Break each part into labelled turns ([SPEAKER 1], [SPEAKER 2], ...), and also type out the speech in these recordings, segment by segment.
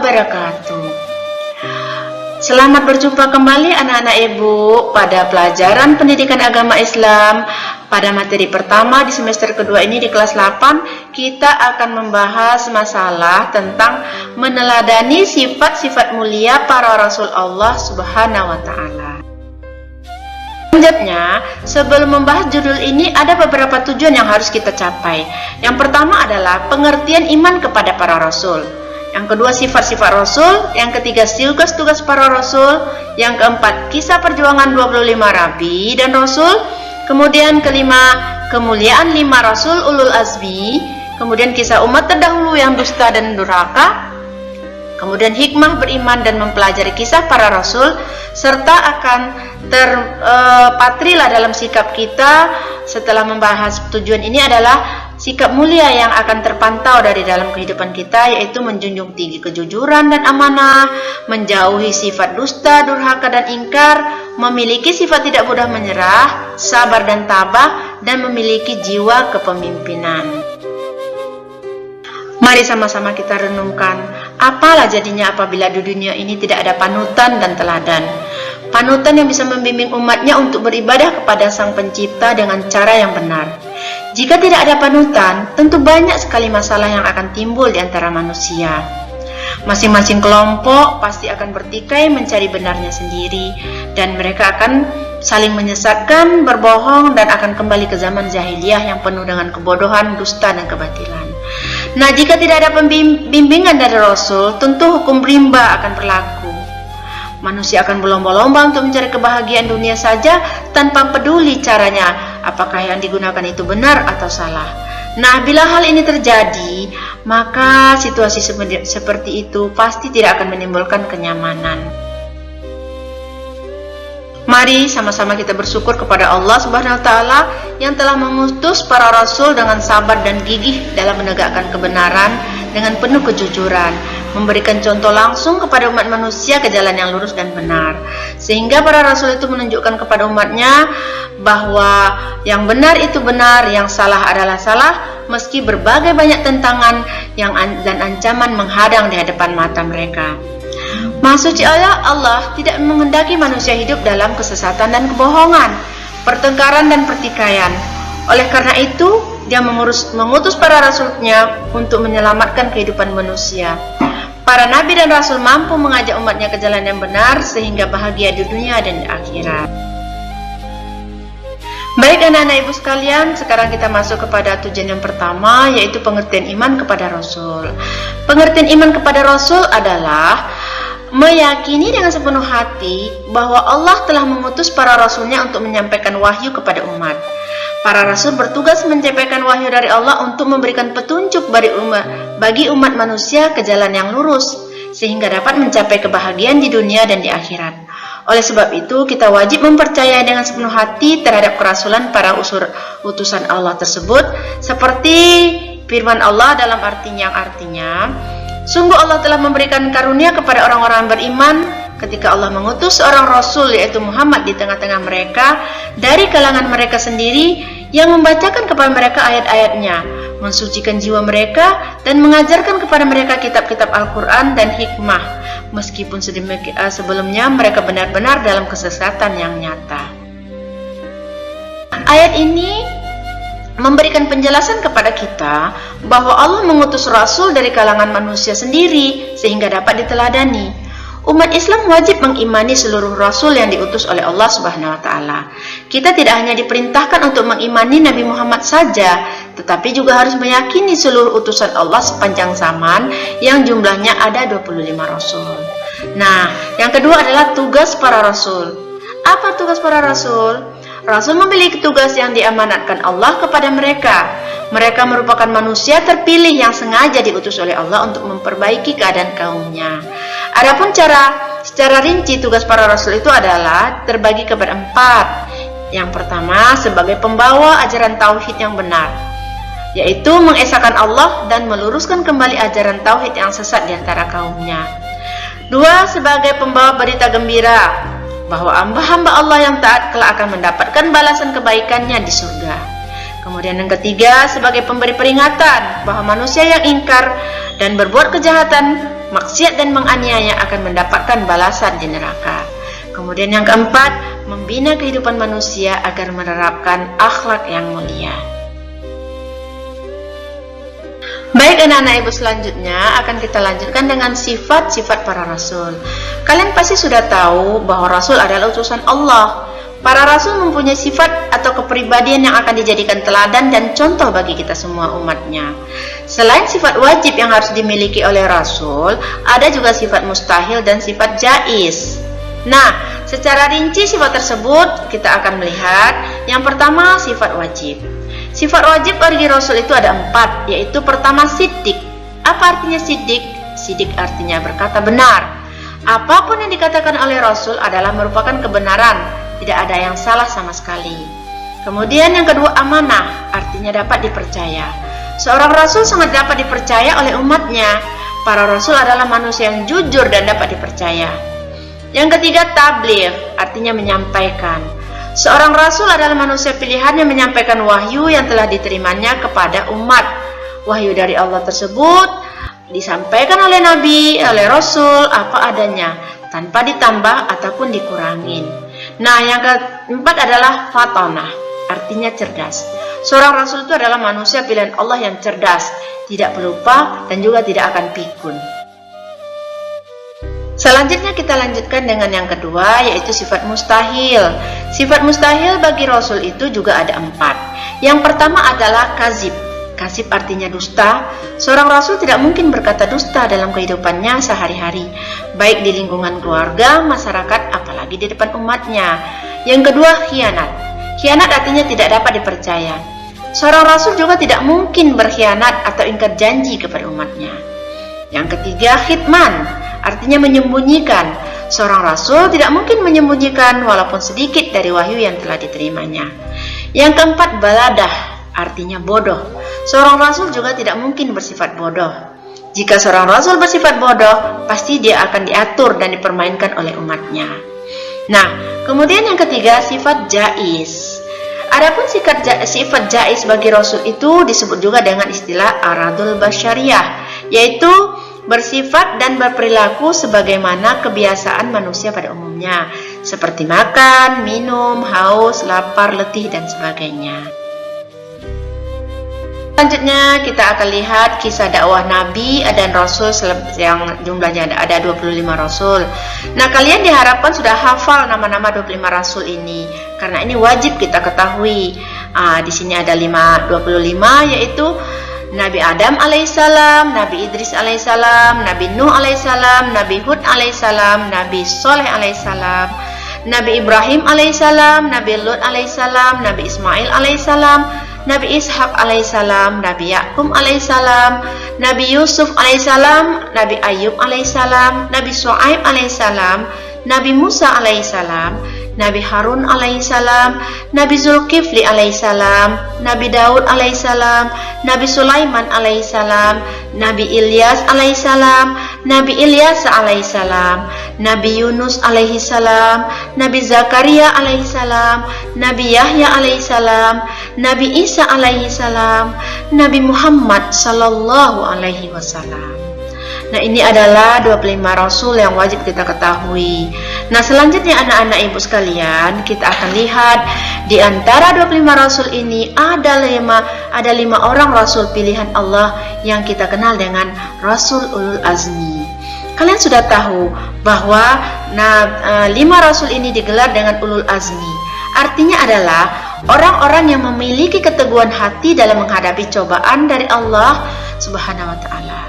[SPEAKER 1] wabarakatuh. Selamat berjumpa kembali anak-anak ibu pada pelajaran pendidikan agama Islam. Pada materi pertama di semester kedua ini di kelas 8, kita akan membahas masalah tentang meneladani sifat-sifat mulia para Rasul Allah Subhanahu wa Ta'ala. Selanjutnya, sebelum membahas judul ini, ada beberapa tujuan yang harus kita capai. Yang pertama adalah pengertian iman kepada para Rasul. Yang kedua, sifat-sifat Rasul. Yang ketiga, tugas-tugas para Rasul. Yang keempat, kisah perjuangan 25 Nabi dan Rasul. Kemudian kelima, kemuliaan 5 Rasul Ulul Azmi. Kemudian kisah umat terdahulu yang dusta dan durhaka. Kemudian hikmah beriman dan mempelajari kisah para Rasul. Serta akan terpatrilah dalam sikap kita setelah membahas tujuan ini adalah sikap mulia yang akan terpantau dari dalam kehidupan kita, yaitu menjunjung tinggi kejujuran dan amanah, menjauhi sifat dusta, durhaka dan ingkar, memiliki sifat tidak mudah menyerah, sabar dan tabah, dan memiliki jiwa kepemimpinan. Mari sama-sama kita renungkan, apalah jadinya apabila di dunia ini tidak ada panutan dan teladan. Panutan yang bisa membimbing umatnya untuk beribadah kepada Sang Pencipta dengan cara yang benar. Jika tidak ada panutan, tentu banyak sekali masalah yang akan timbul di antara manusia. Masing-masing kelompok pasti akan bertikai mencari benarnya sendiri, dan mereka akan saling menyesatkan, berbohong, dan akan kembali ke zaman jahiliyah yang penuh dengan kebodohan, dusta, dan kebatilan. Nah, jika tidak ada bimbingan dari Rasul, tentu hukum rimba akan berlaku. Manusia akan berlomba-lomba untuk mencari kebahagiaan dunia saja tanpa peduli caranya, apakah yang digunakan itu benar atau salah. Nah, bila hal ini terjadi, maka situasi seperti itu pasti tidak akan menimbulkan kenyamanan. Mari sama-sama kita bersyukur kepada Allah Subhanahu wa Ta'ala yang telah mengutus para rasul dengan sabar dan gigih dalam menegakkan kebenaran dengan penuh kejujuran, memberikan contoh langsung kepada umat manusia ke jalan yang lurus dan benar, sehingga para rasul itu menunjukkan kepada umatnya bahwa yang benar itu benar, yang salah adalah salah, meski berbagai banyak tentangan dan ancaman menghadang di hadapan mata mereka. Maha suci Allah tidak menghendaki manusia hidup dalam kesesatan dan kebohongan, pertengkaran dan pertikaian. Oleh karena itu, Dia mengutus para rasulnya untuk menyelamatkan kehidupan manusia. Para nabi dan rasul mampu mengajak umatnya ke jalan yang benar sehingga bahagia di dunia dan di akhirat. Baik anak-anak ibu sekalian, sekarang kita masuk kepada tujuan yang pertama, yaitu pengertian iman kepada Rasul. Pengertian iman kepada Rasul adalah meyakini dengan sepenuh hati bahwa Allah telah mengutus para rasulnya untuk menyampaikan wahyu kepada umat. Para rasul bertugas menyampaikan wahyu dari Allah untuk memberikan petunjuk bagi umat manusia ke jalan yang lurus, sehingga dapat mencapai kebahagiaan di dunia dan di akhirat. Oleh sebab itu, kita wajib mempercayai dengan sepenuh hati terhadap kerasulan para utusan Allah tersebut, seperti firman Allah dalam artinya, sungguh Allah telah memberikan karunia kepada orang-orang beriman ketika Allah mengutus seorang Rasul, yaitu Muhammad, di tengah-tengah mereka dari kalangan mereka sendiri, yang membacakan kepada mereka ayat-ayatnya, mensucikan jiwa mereka, dan mengajarkan kepada mereka kitab-kitab Al-Quran dan hikmah, meskipun sebelumnya mereka benar-benar dalam kesesatan yang nyata. Ayat ini memberikan penjelasan kepada kita bahwa Allah mengutus Rasul dari kalangan manusia sendiri sehingga dapat diteladani. Umat Islam wajib mengimani seluruh Rasul yang diutus oleh Allah Subhanahu wa Ta'ala. Kita tidak hanya diperintahkan untuk mengimani Nabi Muhammad saja, tetapi juga harus meyakini seluruh utusan Allah sepanjang zaman yang jumlahnya ada 25 Rasul. Nah, yang kedua adalah tugas para Rasul. Apa tugas para Rasul? Rasul memiliki tugas yang diamanatkan Allah kepada mereka. Mereka merupakan manusia terpilih yang sengaja diutus oleh Allah untuk memperbaiki keadaan kaumnya. Adapun secara rinci tugas para rasul itu adalah terbagi kepada 4. Yang pertama, sebagai pembawa ajaran tauhid yang benar, yaitu mengesahkan Allah dan meluruskan kembali ajaran tauhid yang sesat di antara kaumnya. 2, sebagai pembawa berita gembira bahwa hamba-hamba Allah yang taat kelak akan mendapatkan balasan kebaikannya di surga. Kemudian yang ketiga, sebagai pemberi peringatan bahwa manusia yang ingkar dan berbuat kejahatan maksiat dan menganiaya akan mendapatkan balasan di neraka. Kemudian yang keempat, membina kehidupan manusia agar menerapkan akhlak yang mulia. Baik anak-anak ibu, selanjutnya akan kita lanjutkan dengan sifat-sifat para rasul. Kalian pasti sudah tahu bahwa rasul adalah utusan Allah. Para rasul mempunyai sifat atau kepribadian yang akan dijadikan teladan dan contoh bagi kita semua umatnya. Selain sifat wajib yang harus dimiliki oleh rasul, ada juga sifat mustahil dan sifat jaiz. Nah, secara rinci sifat tersebut kita akan melihat. Yang pertama, sifat wajib. Sifat wajib bagi Rasul itu ada 4, yaitu pertama siddiq. Apa artinya siddiq? Siddiq artinya berkata benar. Apapun yang dikatakan oleh Rasul adalah merupakan kebenaran, tidak ada yang salah sama sekali. Kemudian yang kedua, amanah, artinya dapat dipercaya. Seorang Rasul sangat dapat dipercaya oleh umatnya. Para Rasul adalah manusia yang jujur dan dapat dipercaya. Yang ketiga, tabligh, artinya menyampaikan. Seorang rasul adalah manusia pilihan yang menyampaikan wahyu yang telah diterimanya kepada umat. Wahyu dari Allah tersebut disampaikan oleh nabi, oleh rasul apa adanya, tanpa ditambah ataupun dikurangin. Nah, yang keempat adalah fatanah, artinya cerdas. Seorang rasul itu adalah manusia pilihan Allah yang cerdas, tidak pelupa dan juga tidak akan pikun. Selanjutnya kita lanjutkan dengan yang kedua, yaitu sifat mustahil. Sifat mustahil bagi Rasul itu juga ada 4. Yang pertama adalah kazib. Kazib artinya dusta. Seorang Rasul tidak mungkin berkata dusta dalam kehidupannya sehari-hari, baik di lingkungan keluarga, masyarakat, apalagi di depan umatnya. Yang kedua, khianat. Khianat artinya tidak dapat dipercaya. Seorang Rasul juga tidak mungkin berkhianat atau ingkar janji kepada umatnya. Yang ketiga, khitman, artinya menyembunyikan. Seorang rasul tidak mungkin menyembunyikan walaupun sedikit dari wahyu yang telah diterimanya. Yang keempat, baladah, artinya bodoh. Seorang rasul juga tidak mungkin bersifat bodoh. Jika seorang rasul bersifat bodoh, pasti dia akan diatur dan dipermainkan oleh umatnya. Nah, kemudian yang ketiga, sifat jaiz. Adapun sifat jaiz bagi rasul itu disebut juga dengan istilah aradul basyariyah, yaitu bersifat dan berperilaku sebagaimana kebiasaan manusia pada umumnya, seperti makan, minum, haus, lapar, letih, dan sebagainya. Selanjutnya kita akan lihat kisah dakwah Nabi dan Rasul yang jumlahnya ada 25 Rasul. Nah, kalian diharapkan sudah hafal nama-nama 25 Rasul ini, karena ini wajib kita ketahui. Di sini ada 25, yaitu Nabi Adam alaihissalam, Nabi Idris alaihissalam, Nabi Nuh alaihissalam, Nabi Hud alaihissalam, Nabi Soleh alaihissalam, Nabi Ibrahim alaihissalam, Nabi Lut alaihissalam, Nabi Ismail alaihissalam, Nabi Ishak alaihissalam, Nabi Yakub alaihissalam, Nabi Yusuf alaihissalam, Nabi Ayub alaihissalam, Nabi Shu'aib alaihissalam, Nabi Musa alaihissalam, Nabi Harun alaihissalam, Nabi Zulkifli alaihissalam, Nabi Daud alaihissalam, Nabi Sulaiman alaihissalam, Nabi Ilyas alaihissalam, Nabi Ilyas alaihissalam, Nabi Yunus alaihissalam, Nabi Zakaria alaihissalam, Nabi Yahya alaihissalam, Nabi Isa alaihissalam, Nabi Muhammad sallallahu alaihi wasallam. Nah, ini adalah 25 Rasul yang wajib kita ketahui. Nah, selanjutnya anak-anak ibu sekalian, kita akan lihat di antara 25 Rasul ini ada 5 orang Rasul pilihan Allah yang kita kenal dengan Rasul Ulul Azmi. Kalian sudah tahu bahwa 5 Rasul ini digelar dengan Ulul Azmi. Artinya adalah orang-orang yang memiliki keteguhan hati dalam menghadapi cobaan dari Allah Subhanahu wa Ta'ala.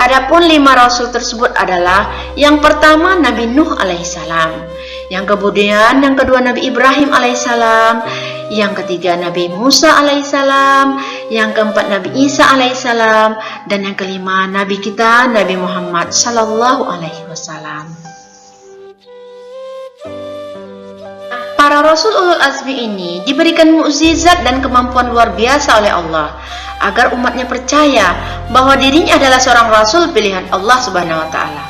[SPEAKER 1] Adapun 5 rasul tersebut adalah yang pertama Nabi Nuh alaihissalam, yang kedua Nabi Ibrahim alaihissalam, yang ketiga Nabi Musa alaihissalam, yang keempat Nabi Isa alaihissalam, dan yang kelima Nabi kita Nabi Muhammad sallallahu alaihi wasallam. Para Rasul Ulul Azmi ini diberikan mukjizat dan kemampuan luar biasa oleh Allah agar umatnya percaya bahwa dirinya adalah seorang Rasul pilihan Allah Subhanahu wa Ta'ala.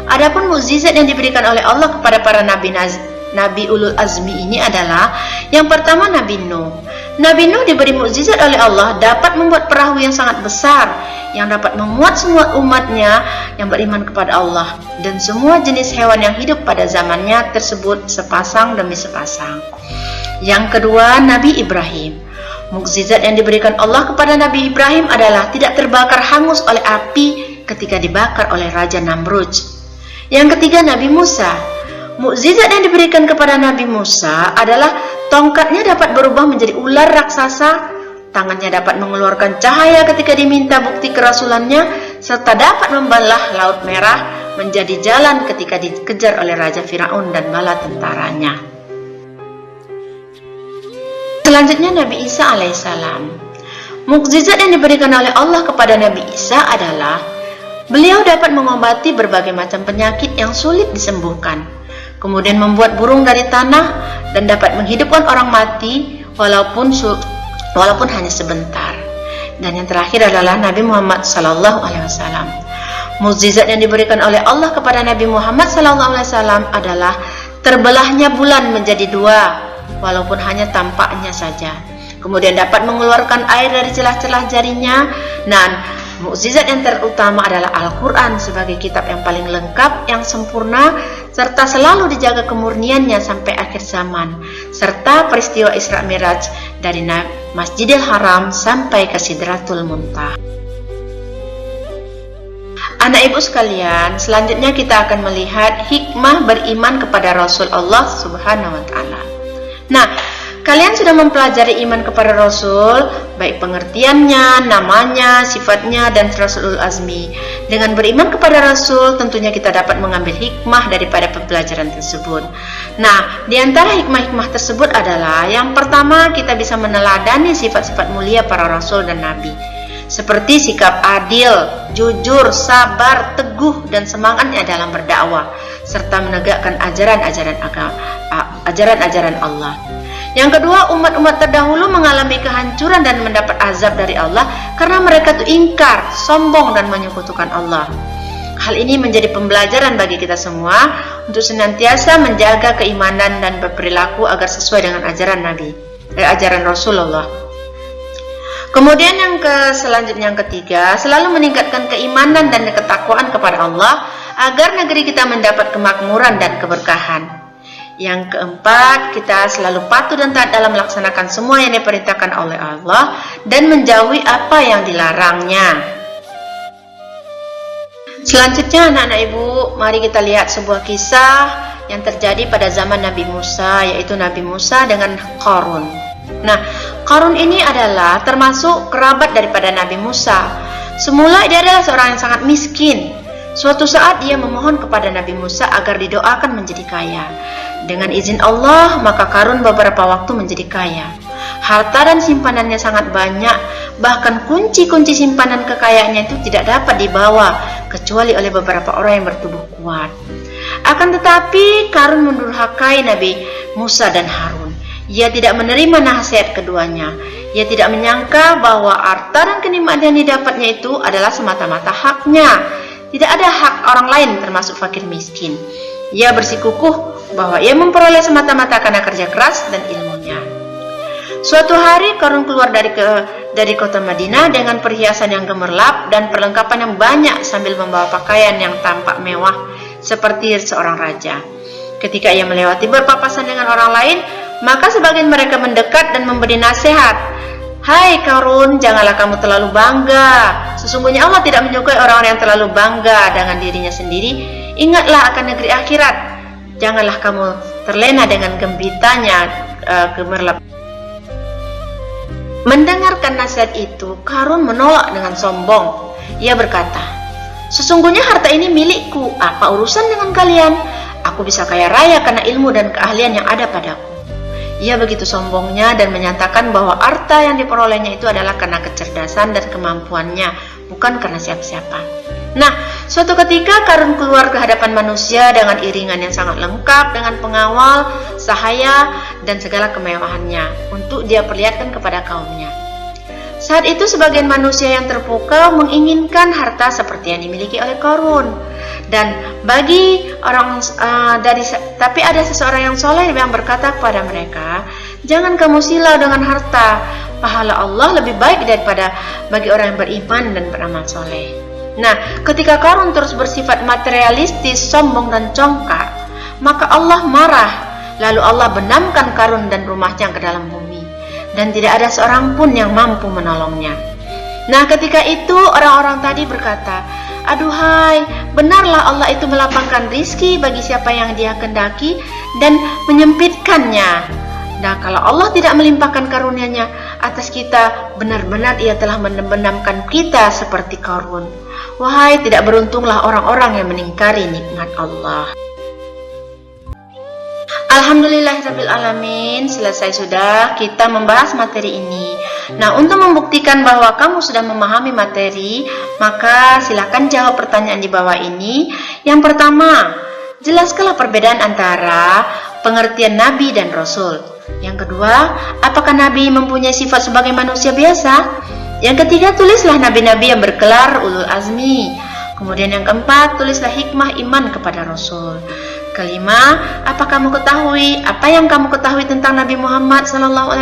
[SPEAKER 1] Adapun mukjizat yang diberikan oleh Allah kepada para Nabi Ulul Azmi ini adalah yang pertama Nabi Nuh. Nabi Nuh diberi mukjizat oleh Allah dapat membuat perahu yang sangat besar yang dapat memuat semua umatnya yang beriman kepada Allah dan semua jenis hewan yang hidup pada zamannya tersebut sepasang demi sepasang. Yang kedua Nabi Ibrahim. Mukjizat yang diberikan Allah kepada Nabi Ibrahim adalah tidak terbakar hangus oleh api ketika dibakar oleh Raja Namrud. Yang ketiga Nabi Musa. Mukjizat yang diberikan kepada Nabi Musa adalah tongkatnya dapat berubah menjadi ular raksasa, tangannya dapat mengeluarkan cahaya ketika diminta bukti kerasulannya, serta dapat membelah Laut Merah menjadi jalan ketika dikejar oleh Raja Firaun dan bala tentaranya. Selanjutnya Nabi Isa alaihissalam. Mukjizat yang diberikan oleh Allah kepada Nabi Isa adalah beliau dapat mengobati berbagai macam penyakit yang sulit disembuhkan, kemudian membuat burung dari tanah dan dapat menghidupkan orang mati walaupun hanya sebentar. Dan yang terakhir adalah Nabi Muhammad SAW. Mukjizat yang diberikan oleh Allah kepada Nabi Muhammad SAW adalah terbelahnya bulan menjadi dua walaupun hanya tampaknya saja, kemudian dapat mengeluarkan air dari celah-celah jarinya. Dan mukjizat yang terutama adalah Al-Quran sebagai kitab yang paling lengkap, yang sempurna, serta selalu dijaga kemurniannya sampai akhir zaman, serta peristiwa Isra Miraj dari Masjidil Haram sampai ke Sidratul Muntaha. Anak ibu sekalian, selanjutnya kita akan melihat hikmah beriman kepada Rasul Allah Subhanahu wa Ta'ala. Nah, kalian sudah mempelajari iman kepada Rasul, baik pengertiannya, namanya, sifatnya, dan Rasulul Azmi. Dengan beriman kepada Rasul, tentunya kita dapat mengambil hikmah daripada pembelajaran tersebut. Nah, di antara hikmah-hikmah tersebut adalah yang pertama, kita bisa meneladani sifat-sifat mulia para Rasul dan Nabi, seperti sikap adil, jujur, sabar, teguh, dan semangatnya dalam berdakwah, serta menegakkan ajaran-ajaran Allah. Yang kedua, umat-umat terdahulu mengalami kehancuran dan mendapat azab dari Allah karena mereka itu ingkar, sombong, dan menyekutukan Allah. Hal ini menjadi pembelajaran bagi kita semua untuk senantiasa menjaga keimanan dan berperilaku agar sesuai dengan ajaran Rasulullah. Kemudian selanjutnya yang ketiga, selalu meningkatkan keimanan dan ketakwaan kepada Allah agar negeri kita mendapat kemakmuran dan keberkahan. Yang keempat, kita selalu patuh dan taat dalam melaksanakan semua yang diperintahkan oleh Allah dan menjauhi apa yang dilarangnya. Selanjutnya anak-anak ibu, mari kita lihat sebuah kisah yang terjadi pada zaman Nabi Musa, yaitu Nabi Musa dengan Qarun. Nah, Qarun ini adalah termasuk kerabat daripada Nabi Musa. Semula dia adalah seorang yang sangat miskin. Suatu saat dia memohon kepada Nabi Musa agar didoakan menjadi kaya. Dengan izin Allah, maka Qarun beberapa waktu menjadi kaya. Harta dan simpanannya sangat banyak, bahkan kunci-kunci simpanan kekayaannya itu tidak dapat dibawa kecuali oleh beberapa orang yang bertubuh kuat. Akan tetapi Qarun mendurhakai Nabi Musa dan Harun. Ia tidak menerima nasihat keduanya. Ia tidak menyangka bahwa harta dan kenikmatan yang didapatnya itu adalah semata-mata haknya. Tidak ada hak orang lain termasuk fakir miskin. Ia bersikukuh bahwa ia memperoleh semata-mata karena kerja keras dan ilmunya. Suatu hari Qarun keluar dari kota Madinah dengan perhiasan yang gemerlap dan perlengkapan yang banyak sambil membawa pakaian yang tampak mewah seperti seorang raja. Ketika ia melewati berpapasan dengan orang lain, maka sebagian mereka mendekat dan memberi nasihat. Hai Qarun, janganlah kamu terlalu bangga. Sesungguhnya Allah tidak menyukai orang-orang yang terlalu bangga dengan dirinya sendiri. Ingatlah akan negeri akhirat. Janganlah kamu terlena dengan gembitanya gemerlap. Mendengarkan nasihat itu, Qarun menolak dengan sombong. Ia berkata, sesungguhnya harta ini milikku. Apa urusan dengan kalian? Aku bisa kaya raya karena ilmu dan keahlian yang ada padaku. Ia begitu sombongnya dan menyatakan bahwa harta yang diperolehnya itu adalah karena kecerdasan dan kemampuannya, bukan karena siapa-siapa. Nah, suatu ketika Qarun keluar ke hadapan manusia dengan iringan yang sangat lengkap dengan pengawal, sahaya, dan segala kemewahannya untuk dia perlihatkan kepada kaumnya. Saat itu sebagian manusia yang terpukau menginginkan harta seperti yang dimiliki oleh Qarun. Dan bagi orang tapi ada seseorang yang soleh yang berkata kepada mereka, jangan kamu silau dengan harta. Pahala Allah lebih baik daripada bagi orang yang beriman dan beramal soleh. Nah, ketika Qarun terus bersifat materialistis, sombong dan congkak, maka Allah marah. Lalu Allah benamkan Qarun dan rumahnya ke dalam bumi, dan tidak ada seorang pun yang mampu menolongnya. Nah, ketika itu orang-orang tadi berkata, aduhai, benarlah Allah itu melapangkan rizki bagi siapa yang Dia kehendaki dan menyempitkannya. Nah, kalau Allah tidak melimpahkan karunia-Nya atas kita, benar-benar Ia telah membenamkan kita seperti Qarun. Wahai, tidak beruntunglah orang-orang yang mengingkari nikmat Allah. Alhamdulillahirabbil alamin, selesai sudah kita membahas materi ini. Nah, untuk membuktikan bahwa kamu sudah memahami materi, maka silakan jawab pertanyaan di bawah ini. Yang pertama, jelaskanlah perbedaan antara pengertian nabi dan rasul. Yang kedua, apakah nabi mempunyai sifat sebagai manusia biasa? Yang ketiga, tulislah nabi-nabi yang bergelar ulul azmi. Kemudian yang keempat, tulislah hikmah iman kepada rasul. Kelima, apa yang kamu ketahui tentang Nabi Muhammad SAW?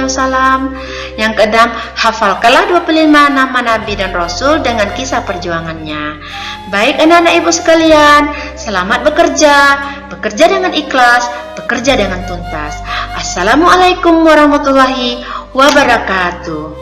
[SPEAKER 1] Yang keenam, hafalkanlah 25 nama Nabi dan Rasul dengan kisah perjuangannya. Baik anak-anak ibu sekalian, selamat bekerja dengan ikhlas, bekerja dengan tuntas. Assalamualaikum warahmatullahi wabarakatuh.